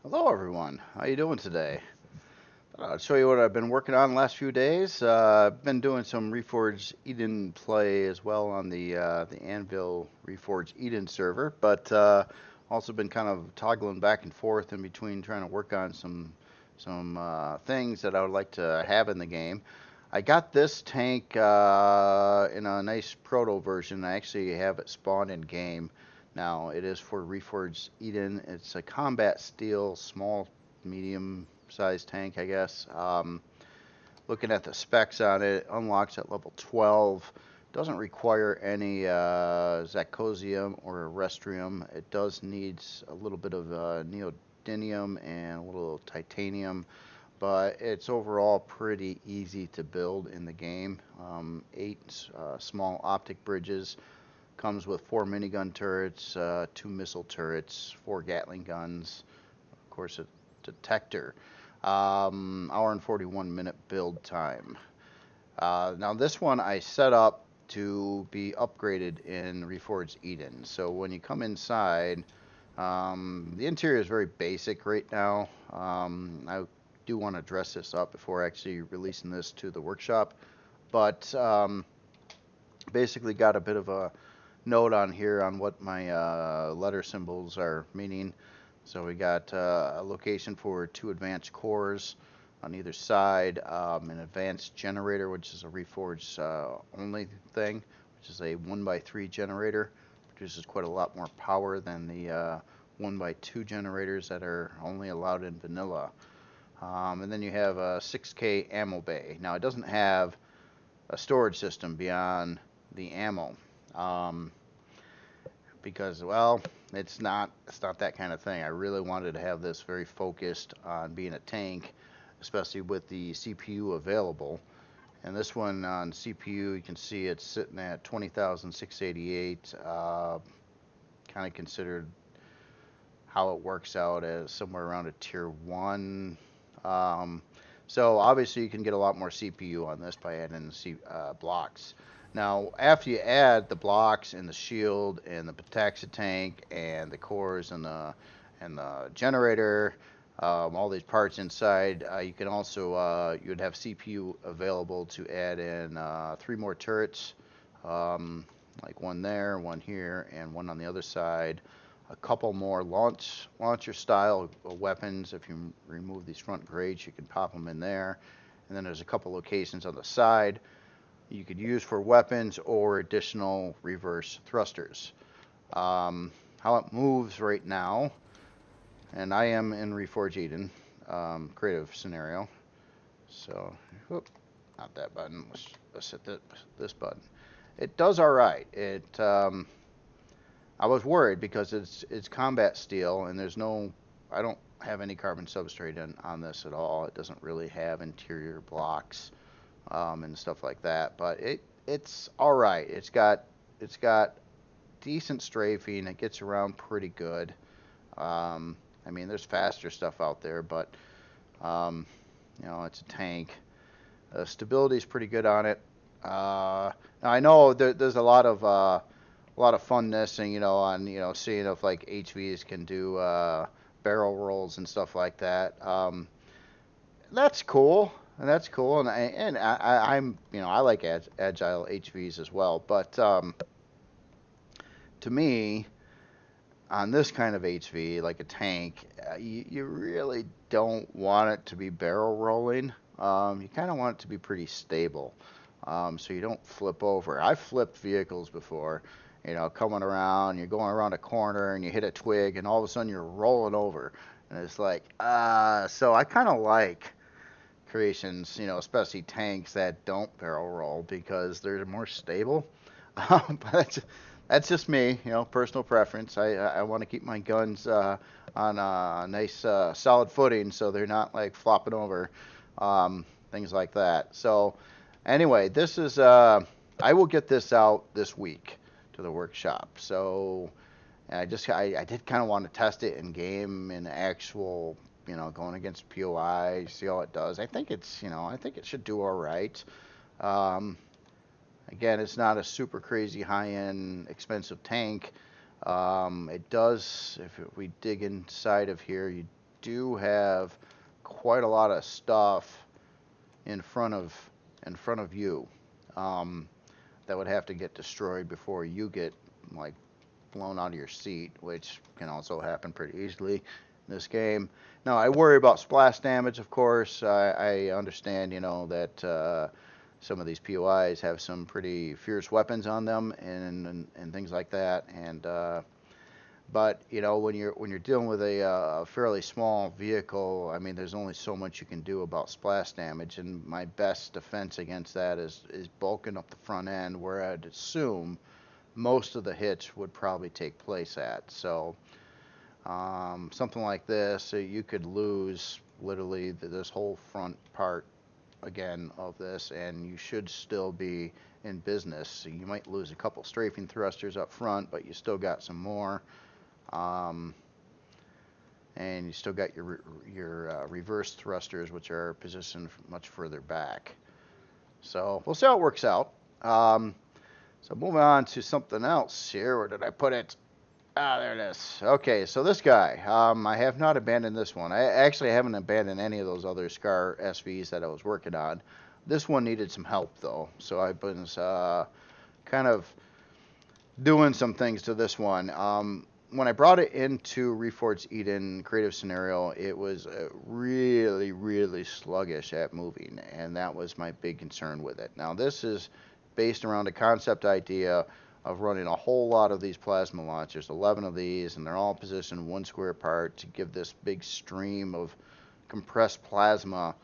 Hello everyone, how you doing today? I'll show you what I've been working on the last few days. I've been doing some Reforged Eden play as well on the Anvil Reforged Eden server, but also been kind of toggling back and forth in between trying to work on some things that I would like to have in the game. I got this tank in a nice proto version. I actually have it spawned in game. Now it is for Reforged Eden. It's a combat steel, small, medium sized tank, I guess. Looking at the specs on it, it unlocks at level 12. Doesn't require any Zacosium or Restrium. It does need a little bit of neodymium and a little titanium, but it's overall pretty easy to build in the game. 8 small optic bridges. Comes with 4 minigun turrets, 2 missile turrets, 4 Gatling guns, of course a detector. Hour and 41-minute build time. Now this one I set up to be upgraded in Reforged Eden. So when you come inside, the interior is very basic right now. I do want to dress this up before actually releasing this to the workshop, but basically got a bit of a note on here on what my letter symbols are meaning. So we got a location for 2 advanced cores on either side, an advanced generator, which is a Reforged only thing, which is a 1x3 generator. Produces quite a lot more power than the 1x2 generators that are only allowed in vanilla. And then you have a 6K ammo bay. Now it doesn't have a storage system beyond the ammo. Because, well, it's not that kind of thing. I really wanted to have this very focused on being a tank, especially with the CPU available. And this one on CPU, you can see it's sitting at 20,688. Kind of considered how it works out as somewhere around a tier 1. So obviously you can get a lot more CPU on this by adding blocks. Now, after you add the blocks and the shield and the Petaxa tank and the cores and the generator, all these parts inside, you can also you would have CPU available to add in 3 more turrets, like one there, one here, and one on the other side. A couple more launcher style weapons. If you remove these front grates, you can pop them in there. And then there's a couple locations on the side you could use for weapons or additional reverse thrusters. How it moves right now, and I am in Reforged Eden, creative scenario. So, whoop, not that button. Let's hit this button. It does all right. I was worried because it's combat steel and I don't have any carbon substrate on this at all. It doesn't really have interior blocks and stuff like that. But it's all right. It's got decent strafing. It gets around pretty good. I mean, there's faster stuff out there, but it's a tank. Stability is pretty good on it. Now I know there's a lot of funness and on seeing if like HVs can do barrel rolls and stuff like that. That's cool. And that's cool, and I'm I like agile HVs as well, but to me, on this kind of HV, like a tank, you really don't want it to be barrel rolling. You kind of want it to be pretty stable, so you don't flip over. I've flipped vehicles before, coming around, you're going around a corner and you hit a twig, and all of a sudden you're rolling over, and it's like, so I kind of like creations, especially tanks that don't barrel roll because they're more stable. But that's just me, personal preference. I want to keep my guns on a nice solid footing so they're not like flopping over, things like that. So anyway, this is I will get this out this week to the workshop. So I did kind of want to test it in game in actual going against POI, see how it does. I think I think it should do all right. Again, it's not a super crazy high-end expensive tank. It does, if we dig inside of here, you do have quite a lot of stuff in front of you that would have to get destroyed before you get like blown out of your seat, which can also happen pretty easily in this game. Now, I worry about splash damage, of course. I understand, that some of these POIs have some pretty fierce weapons on them and things like that. But when you're dealing with a fairly small vehicle, I mean, there's only so much you can do about splash damage, and my best defense against that is bulking up the front end, where I'd assume most of the hits would probably take place at. So something like this, so you could lose literally this whole front part again of this, and you should still be in business. So you might lose a couple strafing thrusters up front, but you still got some more. And you still got your reverse thrusters, which are positioned much further back. So we'll see how it works out. So moving on to something else here. Where did I put it? Ah, there it is. Okay, so this guy. I have not abandoned this one. I actually haven't abandoned any of those other Scar SVs that I was working on. This one needed some help, though. So I've been kind of doing some things to this one. When I brought it into Reforged Eden creative scenario, it was really, really sluggish at moving, and that was my big concern with it. Now, this is based around a concept idea of running a whole lot of these plasma launchers, 11 of these, and they're all positioned 1 square apart to give this big stream of compressed plasma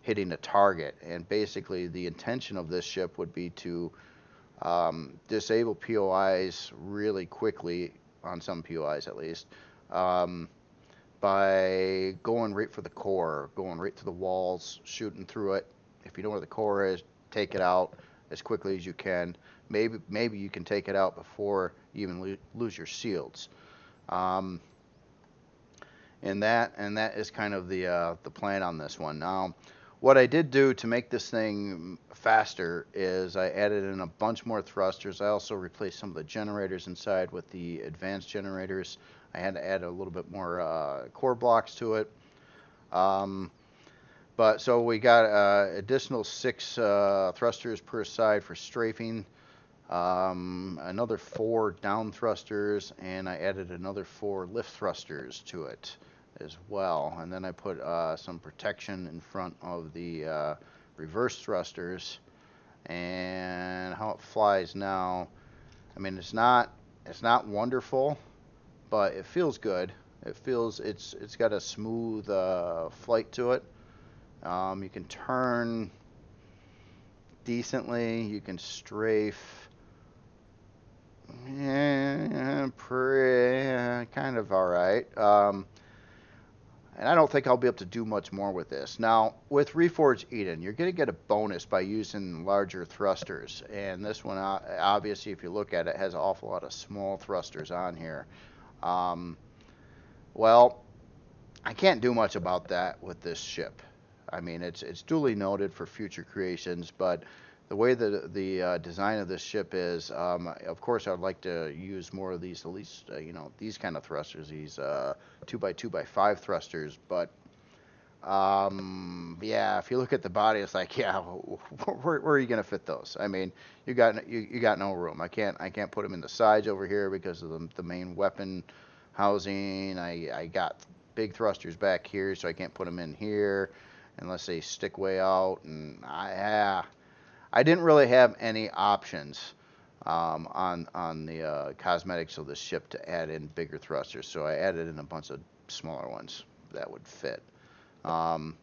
hitting a target. And basically, the intention of this ship would be to disable POIs really quickly, on some POIs at least, by going right for the core, going right to the walls, shooting through it. If you know where the core is, take it out as quickly as you can. Maybe you can take it out before you even lose your shields. And that is kind of the plan on this one. Now, what I did do to make this thing faster is I added in a bunch more thrusters. I also replaced some of the generators inside with the advanced generators. I had to add a little bit more core blocks to it. But so we got additional 6 thrusters per side for strafing, another 4 down thrusters, and I added another 4 lift thrusters to it as well. And then I put some protection in front of the reverse thrusters. And how it flies now, I mean, it's not wonderful, but it feels good. It's got a smooth flight to it. You can turn decently. You can strafe. Yeah, kind of all right. And I don't think I'll be able to do much more with this. Now, with Reforged Eden, you're going to get a bonus by using larger thrusters. And this one, obviously, if you look at it, has an awful lot of small thrusters on here. Well, I can't do much about that with this ship. I mean, it's duly noted for future creations, but the way that the design of this ship is, of course, I'd like to use more of these, at least, these kind of thrusters, these 2x2x5 thrusters. But yeah, if you look at the body, it's like, yeah, where are you gonna fit those? I mean, you got no room. I can't put them in the sides over here because of the main weapon housing. I got big thrusters back here, so I can't put them in here unless they stick way out. And I didn't really have any options on the cosmetics of the ship to add in bigger thrusters, so I added in a bunch of smaller ones that would fit. But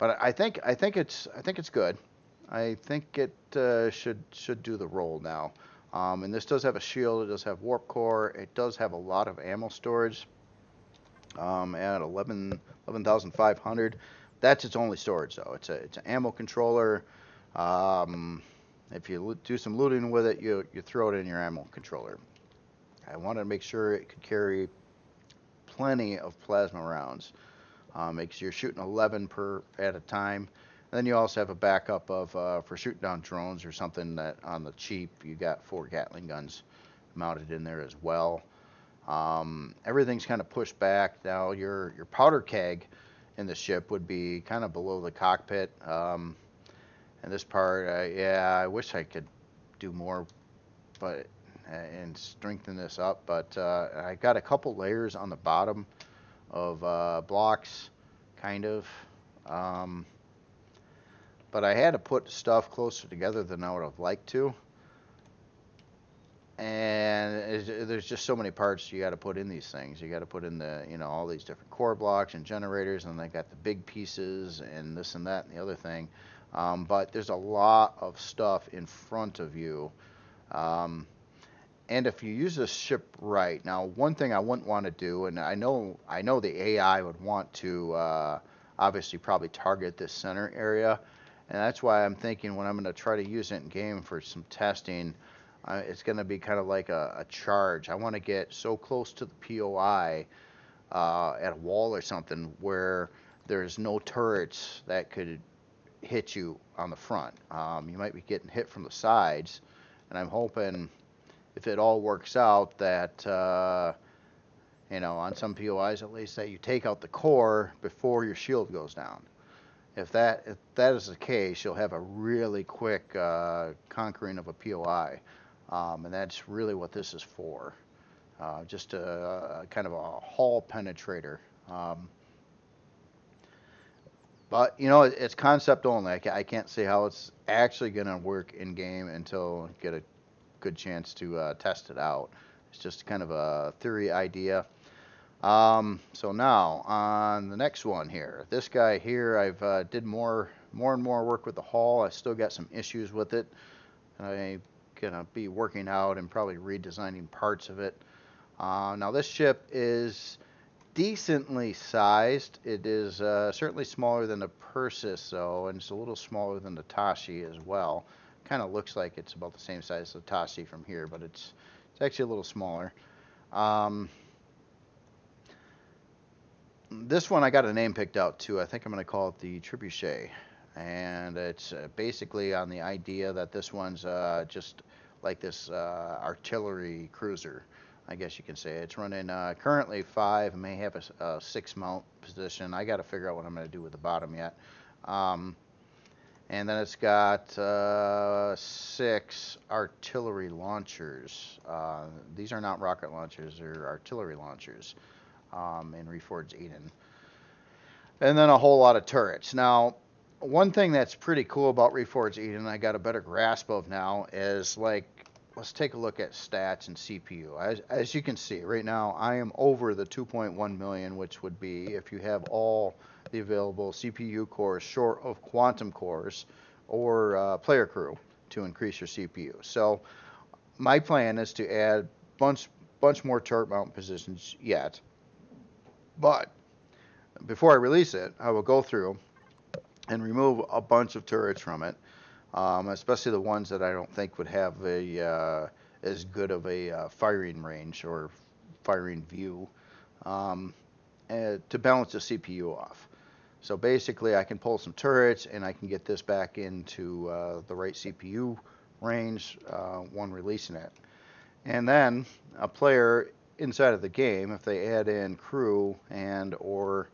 I think it's good. I think it should do the role now. And this does have a shield. It does have warp core. It does have a lot of ammo storage. At 11,500. That's its only storage, though. It's an ammo controller. If you do some looting with it, you throw it in your ammo controller. I wanted to make sure it could carry plenty of plasma rounds. Makes you're shooting 11 per at a time. And then you also have a backup of for shooting down drones or something that on the cheap you got 4 Gatling guns mounted in there as well. Everything's kind of pushed back. Now your powder keg in the ship would be kind of below the cockpit. And this part, yeah, I wish I could do more, but and strengthen this up. But I got a couple layers on the bottom of blocks, kind of. Um, but I had to put stuff closer together than I would have liked to. And there's just so many parts you got to put in these things. You got to put in the, all these different core blocks and generators, and they got the big pieces and this and that and the other thing. But there's a lot of stuff in front of you. And if you use this ship right, now one thing I wouldn't want to do, and I know the AI would want to obviously probably target this center area, and that's why I'm thinking when I'm going to try to use it in game for some testing, it's going to be kind of like a charge. I want to get so close to the POI at a wall or something where there's no turrets that could hit you on the front. You might be getting hit from the sides, and I'm hoping if it all works out that on some POIs at least, that you take out the core before your shield goes down. If that is the case, you'll have a really quick conquering of a POI, and that's really what this is for. Just a kind of a hull penetrator. But it's concept only. I can't see how it's actually going to work in game until I get a good chance to test it out. It's just kind of a theory idea. So now on the next one here, this guy here, I've did more and more work with the hull. I still got some issues with it. I'm gonna be working out and probably redesigning parts of it. Now this ship is decently sized. It is certainly smaller than the Persis, though, and it's a little smaller than the Tashi as well. Kind of looks like it's about the same size as the Tashi from here, but it's actually a little smaller. This one I got a name picked out too. I think I'm going to call it the Trebuchet, and it's basically on the idea that this one's just like this artillery cruiser, I guess you can say. It's running currently 5, may have a 6 mount position. I got to figure out what I'm going to do with the bottom yet. And then it's got 6 artillery launchers. These are not rocket launchers, they're artillery launchers in Reforged Eden. And then a whole lot of turrets. Now, one thing that's pretty cool about Reforged Eden, I got a better grasp of now, is like, let's take a look at stats and CPU. As you can see, right now I am over the 2.1 million, which would be if you have all the available CPU cores short of quantum cores or player crew to increase your CPU. So my plan is to add bunch more turret mount positions yet. But before I release it, I will go through and remove a bunch of turrets from it, especially the ones that I don't think would have as good of a firing range or firing view to balance the CPU off. So basically, I can pull some turrets and I can get this back into the right CPU range when releasing it. And then a player inside of the game, if they add in crew and or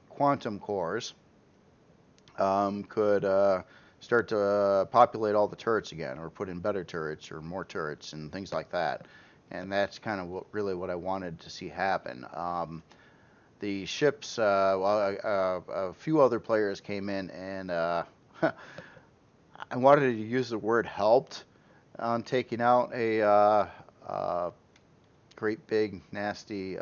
quantum cores, could start to populate all the turrets again, or put in better turrets or more turrets and things like that. And that's kind of really what I wanted to see happen. The ships, a few other players came in and I wanted to use the word helped on taking out a great big nasty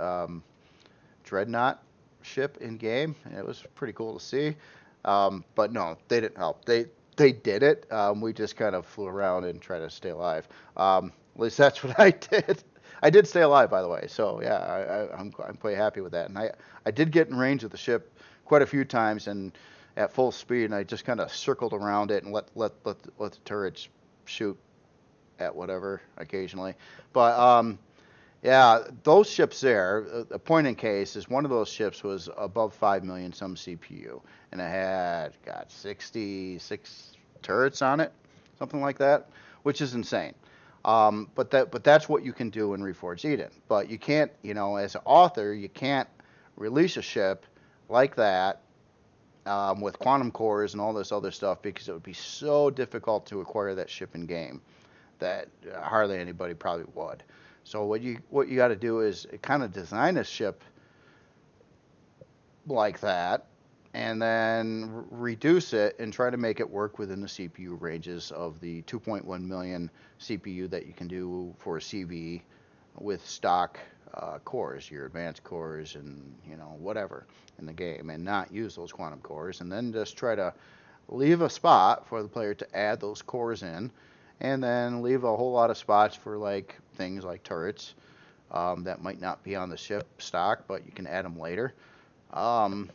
dreadnought ship in game. It was pretty cool to see. But no, they didn't help. They did it. We just kind of flew around and tried to stay alive. At least that's what I did. I did stay alive, by the way. So yeah, I'm quite happy with that. And I did get in range of the ship quite a few times and at full speed, and I just kind of circled around it and let the turrets shoot at whatever occasionally. But yeah, those ships there, a point in case is one of those ships was above 5 million some CPU, and it had, 66 turrets on it, something like that, which is insane. But that's what you can do in Reforged Eden. But you can't, as an author, you can't release a ship like that with quantum cores and all this other stuff because it would be so difficult to acquire that ship in game that hardly anybody probably would. So what you got to do is kind of design a ship like that, and then reduce it and try to make it work within the CPU ranges of the 2.1 million CPU that you can do for a CV with stock cores, your advanced cores, and whatever in the game, and not use those quantum cores, and then just try to leave a spot for the player to add those cores in, and then leave a whole lot of spots for like things like turrets that might not be on the ship stock, but you can add them later. Um,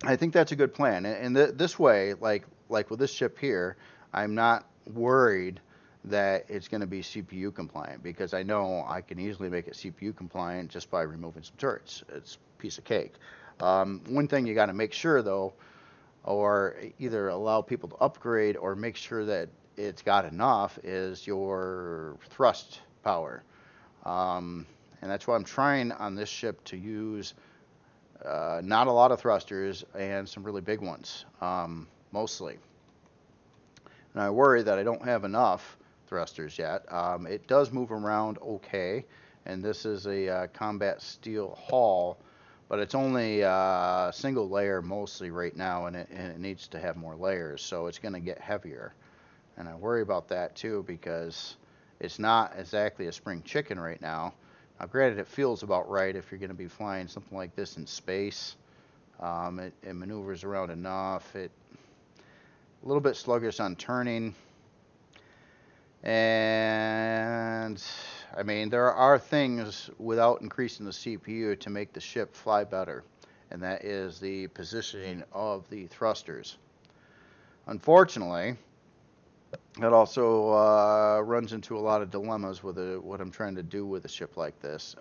I think that's a good plan, and this way, like with this ship here, I'm not worried that it's going to be CPU compliant because I know I can easily make it CPU compliant just by removing some turrets. It's a piece of cake. One thing you got to make sure though, or either allow people to upgrade or make sure that it's got enough, is your thrust power. And that's why I'm trying on this ship to use not a lot of thrusters and some really big ones, mostly. And I worry that I don't have enough thrusters yet. It does move around okay, and this is a combat steel hull, but it's only single layer mostly right now, and it needs to have more layers, so it's going to get heavier. And I worry about that too because it's not exactly a spring chicken right now. Now, granted, it feels about right if you're going to be flying something like this in space. It maneuvers around enough. It a little bit sluggish on turning. And I mean, there are things without increasing the CPU to make the ship fly better, and that is the positioning of the thrusters. Unfortunately, it also runs into a lot of dilemmas with what I'm trying to do with a ship like this.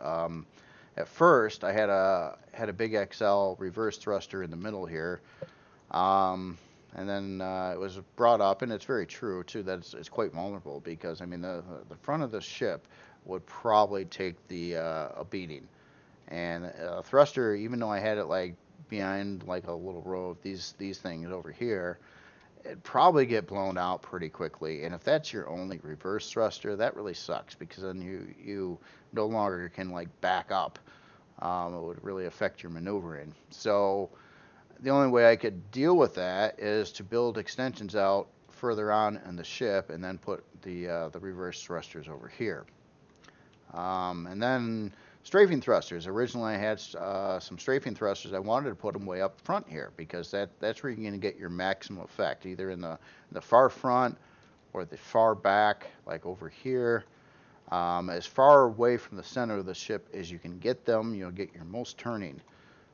At first, I had a big XL reverse thruster in the middle here, and then it was brought up, and it's very true too that it's quite vulnerable because I mean the front of the ship would probably take a beating, and a thruster, even though I had it like behind like a little row of these things over here, it'd probably get blown out pretty quickly. And if that's your only reverse thruster, that really sucks because then you no longer can like back up. It would really affect your maneuvering. So the only way I could deal with that is to build extensions out further on in the ship and then put the reverse thrusters over here. And then strafing thrusters. Originally, I had some strafing thrusters. I wanted to put them way up front here because that's where you're going to get your maximum effect, either in the far front or the far back, like over here. As far away from the center of the ship as you can get them, you'll get your most turning.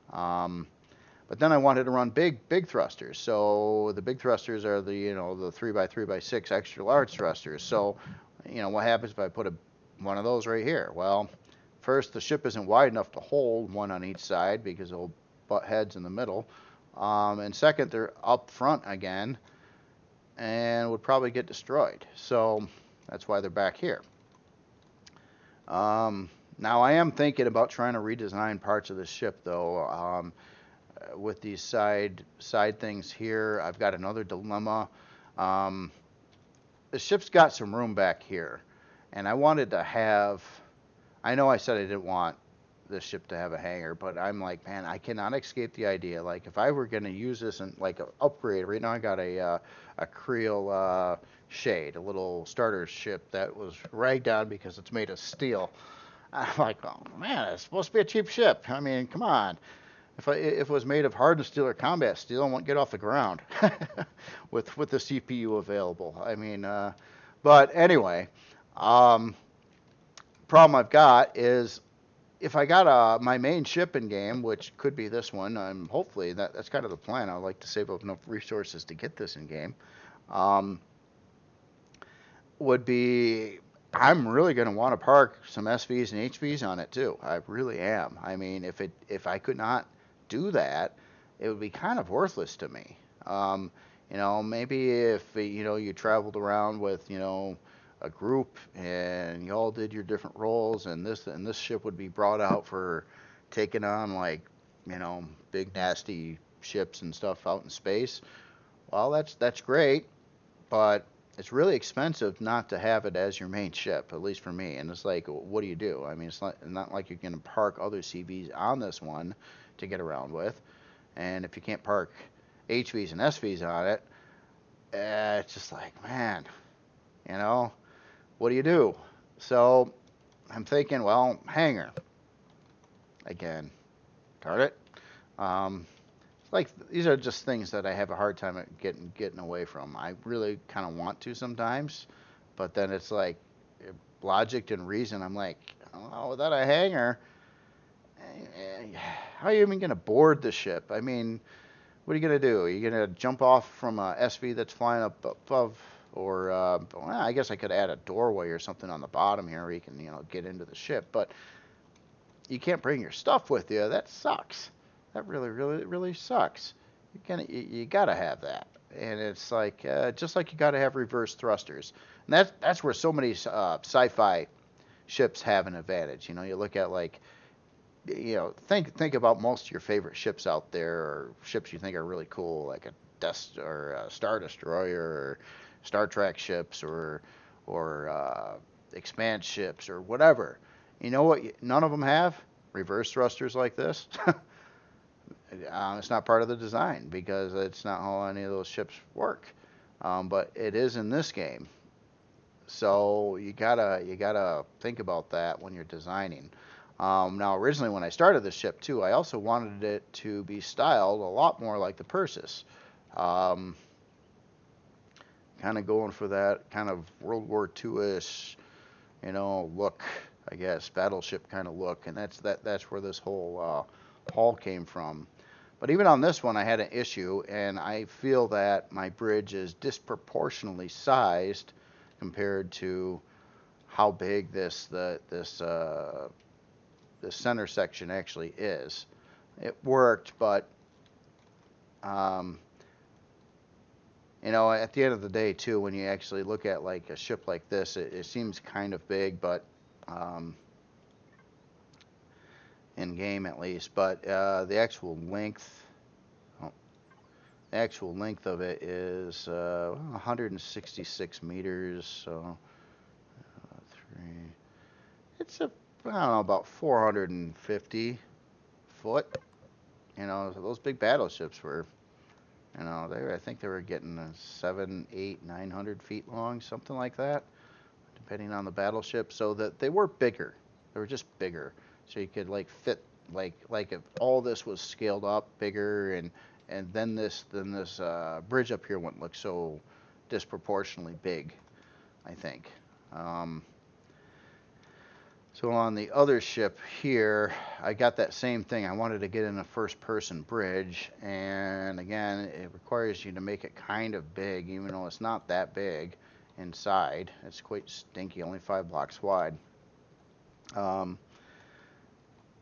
But then I wanted to run big thrusters. So the big thrusters are the 3x3x6 extra large thrusters. So what happens if I put one of those right here? Well, first, the ship isn't wide enough to hold one on each side because it'll butt heads in the middle. And second, they're up front again and would probably get destroyed. So that's why they're back here. Now I am thinking about trying to redesign parts of the ship though. With these side things here, I've got another dilemma. The ship's got some room back here, and I wanted to have. I know I said I didn't want this ship to have a hangar, but I'm like, man, I cannot escape the idea. Like, if I were going to use this in like an upgrade, right now I got a Creel Shade, a little starter ship that was ragged on because it's made of steel. I'm like, oh man, it's supposed to be a cheap ship. I mean, come on. If it was made of hardened steel or combat steel, I wouldn't get off the ground with the CPU available. I mean, but anyway, problem I've got is if I got my main ship in game, which could be this one, hopefully that's kind of the plan. I'd like to save up enough resources to get this in game. Would be I'm really going to want to park some SVs and HVs on it too. I really am. I mean, if I could not do that, it would be kind of worthless to me. Maybe if you traveled around with a group, and you all did your different roles, and this ship would be brought out for taking on like, big nasty ships and stuff out in space. Well, that's great, but it's really expensive not to have it as your main ship, at least for me. And it's like, what do you do? I mean, it's not like you're going to park other CVs on this one to get around with. And if you can't park HVs and SVs on it, it's just like, man, you know, what do you do? So I'm thinking, well, hangar again, darn it. Um, like these are just things that I have a hard time at getting away from. I really kind of want to sometimes, but then it's like logic and reason. I'm like, oh, without a hangar, how are you even gonna board the ship? I mean, what are you gonna do? Are you gonna jump off from a SV that's flying up above, or well, I guess I could add a doorway or something on the bottom here where you can get into the ship, but you can't bring your stuff with you. That sucks. That really, really, really sucks. You gotta have that, and it's like just like you gotta have reverse thrusters, and that's where so many sci-fi ships have an advantage. You look at like, think about most of your favorite ships out there, or ships you think are really cool, like a Star Destroyer, or Star Trek ships, or Expanse ships, or whatever. You know what? None of them have reverse thrusters like this. It's not part of the design because it's not how any of those ships work. But it is in this game, so you gotta think about that when you're designing. Now, originally when I started this ship too, I also wanted it to be styled a lot more like the Perseus. Um, kind of going for that kind of World War II-ish, look, I guess, battleship kind of look, and that's where this whole hull came from. But even on this one, I had an issue, and I feel that my bridge is disproportionately sized compared to how big this center section actually is. It worked, but um, at the end of the day, too, when you actually look at like a ship like this, it seems kind of big, but um, in game at least. But oh, the actual length of it is 166 meters. So three. It's I don't know, about 450 foot. So those big battleships were, I think they were getting 7, 8, 900 feet long, something like that, depending on the battleship. So that they were bigger. They were just bigger. So you could like fit like if all this was scaled up bigger, and then this bridge up here wouldn't look so disproportionately big, I think. So on the other ship here, I got that same thing. I wanted to get in a first-person bridge, and again, it requires you to make it kind of big, even though it's not that big inside. It's quite stinky, only 5 blocks wide.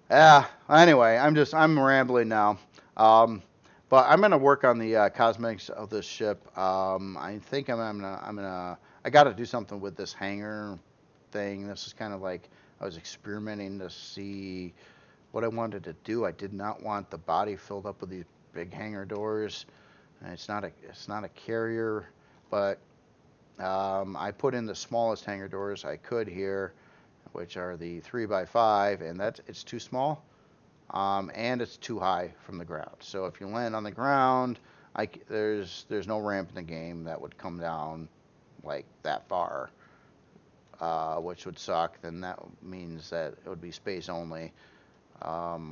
Anyway, I'm rambling now. But I'm gonna work on the cosmetics of this ship. I think I got to do something with this hangar thing. This is kind of like I was experimenting to see what I wanted to do. I did not want the body filled up with these big hangar doors. And it's not a carrier, but I put in the smallest hangar doors I could here, which are the 3x5, and it's too small, and it's too high from the ground. So if you land on the ground, there's no ramp in the game that would come down like that far, which would suck. Then that means that it would be space only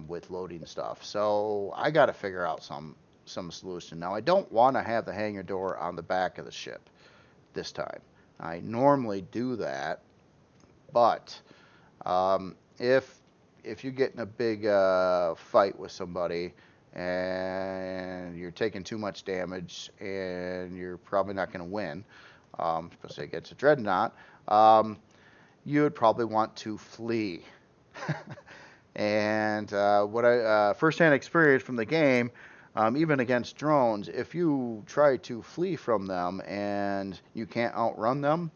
with loading stuff. So I got to figure out some solution. Now I don't want to have the hangar door on the back of the ship this time. I normally do that, but if you get in a big fight with somebody and you're taking too much damage and you're probably not going to win, especially against a dreadnought, you would probably want to flee. And what I firsthand experience from the game, even against drones, if you try to flee from them and you can't outrun them,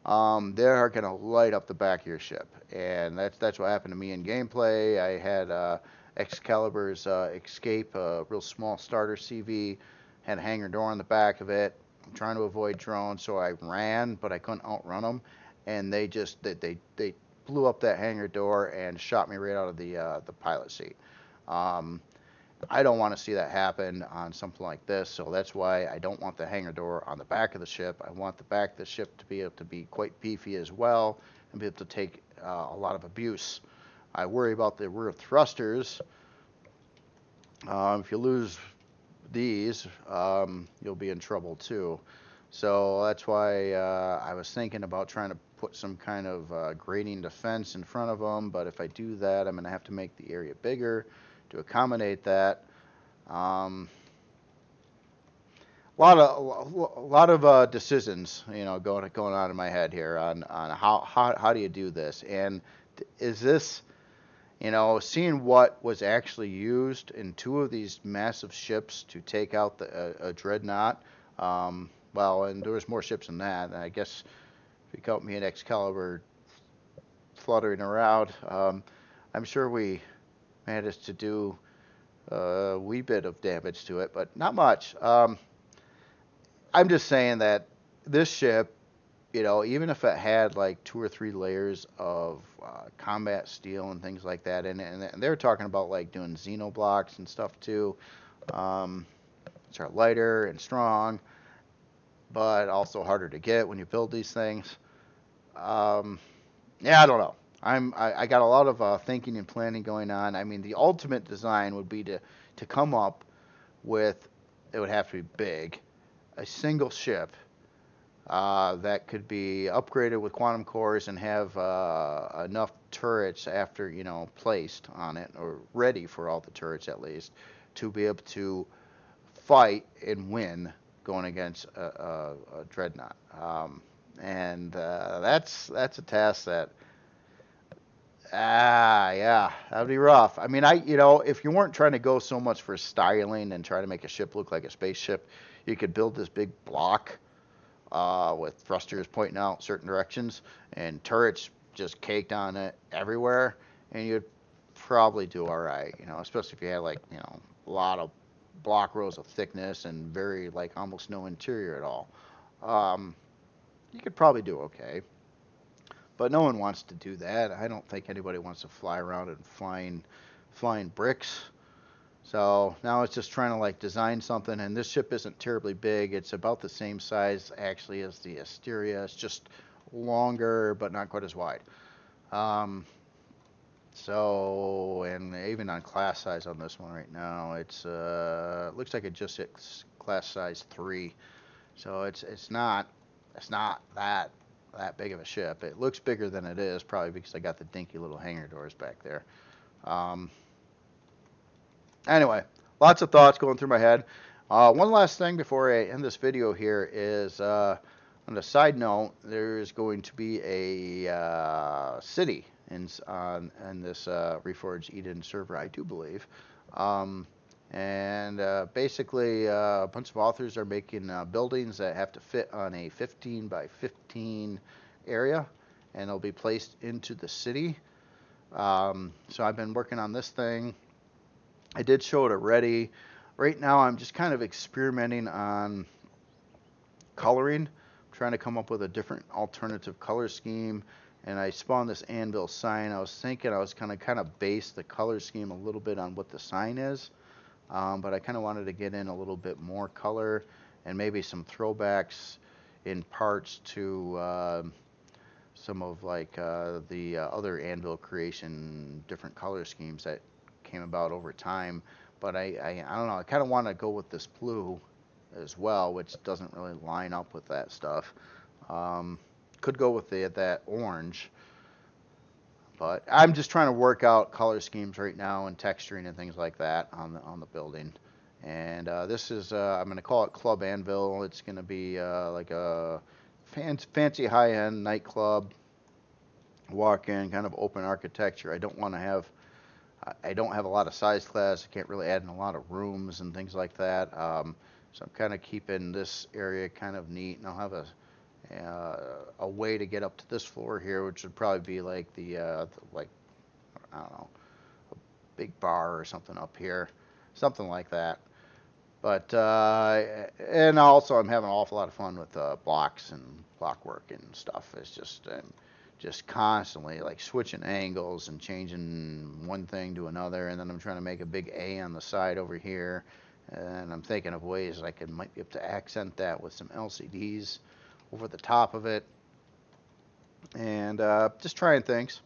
they are going to light up the back of your ship. And that's what happened to me in gameplay. I had Excalibur's Escape, a real small starter CV, had a hangar door on the back of it. I'm trying to avoid drones, so I ran, but I couldn't outrun them. And they blew up that hangar door and shot me right out of the pilot seat. Um, I don't want to see that happen on something like this, so that's why I don't want the hangar door on the back of the ship. I want the back of the ship to be able to be quite beefy as well and be able to take a lot of abuse. I worry about the rear thrusters. If you lose these, you'll be in trouble too. So that's why I was thinking about trying to put some kind of grading defense in front of them, but if I do that, I'm going to have to make the area bigger to accommodate that. A lot of decisions, going on in my head here on how do you do this, and is this, seeing what was actually used in two of these massive ships to take out a dreadnought. Well, and there was more ships than that. I guess if you count me and Excalibur fluttering around, I'm sure we managed to do a wee bit of damage to it, but not much. I'm just saying that this ship, even if it had like 2 or 3 layers of combat steel and things like that in it, and they're talking about like doing xenoblocks and stuff too, which are lighter and strong, but also harder to get when you build these things. Yeah, I don't know. I got a lot of thinking and planning going on. I mean, the ultimate design would be to come up with, it would have to be big, a single ship that could be upgraded with quantum cores and have enough turrets after, placed on it, or ready for all the turrets at least, to be able to fight and win going against a dreadnought. And that's a task that, yeah, that'd be rough. I mean, if you weren't trying to go so much for styling and try to make a ship look like a spaceship, you could build this big block with thrusters pointing out certain directions and turrets just caked on it everywhere, and you'd probably do all right, especially if you had like, a lot of block rows of thickness and very like almost no interior at all. Um, you could probably do okay. But no one wants to do that. I don't think anybody wants to fly around in flying bricks. So now it's just trying to like design something, and this ship isn't terribly big. It's about the same size actually as the Asteria. It's just longer, but not quite as wide. Um, and even on class size on this one right now, it's looks like it just hit class size 3. So it's not that big of a ship. It looks bigger than it is, probably because I got the dinky little hangar doors back there. Um, Anyway, lots of thoughts going through my head. One last thing before I end this video here is, on a side note, there's going to be a city in this Reforged Eden server, I do believe. And basically, a bunch of authors are making buildings that have to fit on a 15 by 15 area, and they'll be placed into the city. So I've been working on this thing. I did show it already. Right now, I'm just kind of experimenting on coloring, trying to come up with a different alternative color scheme. And I spawned this anvil sign. I was thinking I was going to kind of base the color scheme a little bit on what the sign is. But I kind of wanted to get in a little bit more color and maybe some throwbacks in parts to some of like the other anvil creation different color schemes that came about over time. But I don't know, I kind of want to go with this blue as well, which doesn't really line up with that stuff. Could go with that orange, but I'm just trying to work out color schemes right now and texturing and things like that on the building. And this is I'm going to call it Club Anvil. It's going to be like a fancy high-end nightclub. Walk in, kind of open architecture. I don't have a lot of size class. I can't really add in a lot of rooms and things like that. So I'm kind of keeping this area kind of neat, and I'll have a way to get up to this floor here, which would probably be like like, I don't know, a big bar or something up here, something like that. But and also I'm having an awful lot of fun with blocks and blockwork and stuff. It's just just constantly like switching angles and changing one thing to another, and then I'm trying to make a big A on the side over here, and I'm thinking of ways I might be able to accent that with some LCDs over the top of it, and just trying things.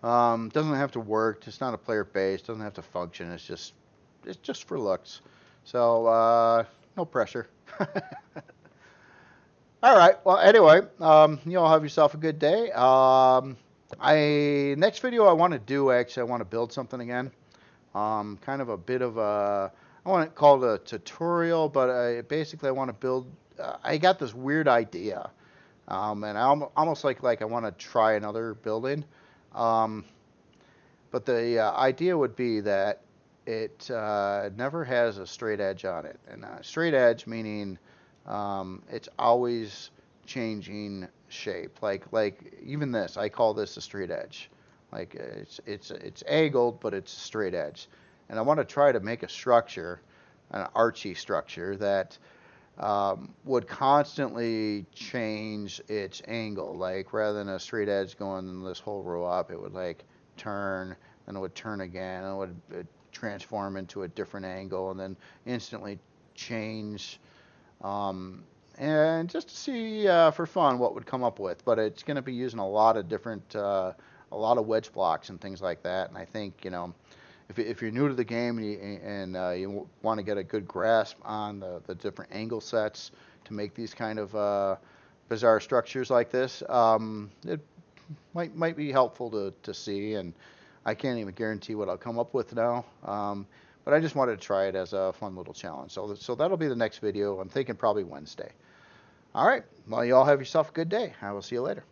Doesn't have to work. It's not a player base. Doesn't have to function. It's just for looks. So no pressure. All right. Well, anyway, you all have yourself a good day. Next video I want to do, actually, I want to build something again. Kind of a bit of a, I want to call it a tutorial, but basically I want to build. I got this weird idea, and I almost like I want to try another building. But the idea would be that it never has a straight edge on it, and straight edge meaning it's always changing shape. Like even this, I call this a straight edge. Like it's angled, but it's a straight edge. And I want to try to make a structure, an archy structure that would constantly change its angle. Like rather than a straight edge going this whole row up, it would like turn, and it would turn again, and it would transform into a different angle, and then instantly change. And just to see for fun what would come up with. But it's going to be using a lot of different, a lot of wedge blocks and things like that. And I think, you know, if you're new to the game and you want to get a good grasp on the different angle sets to make these kind of bizarre structures like this, it might be helpful to see. And I can't even guarantee what I'll come up with now. But I just wanted to try it as a fun little challenge. So that'll be the next video. I'm thinking probably Wednesday. All right. Well, you all have yourself a good day. I will see you later.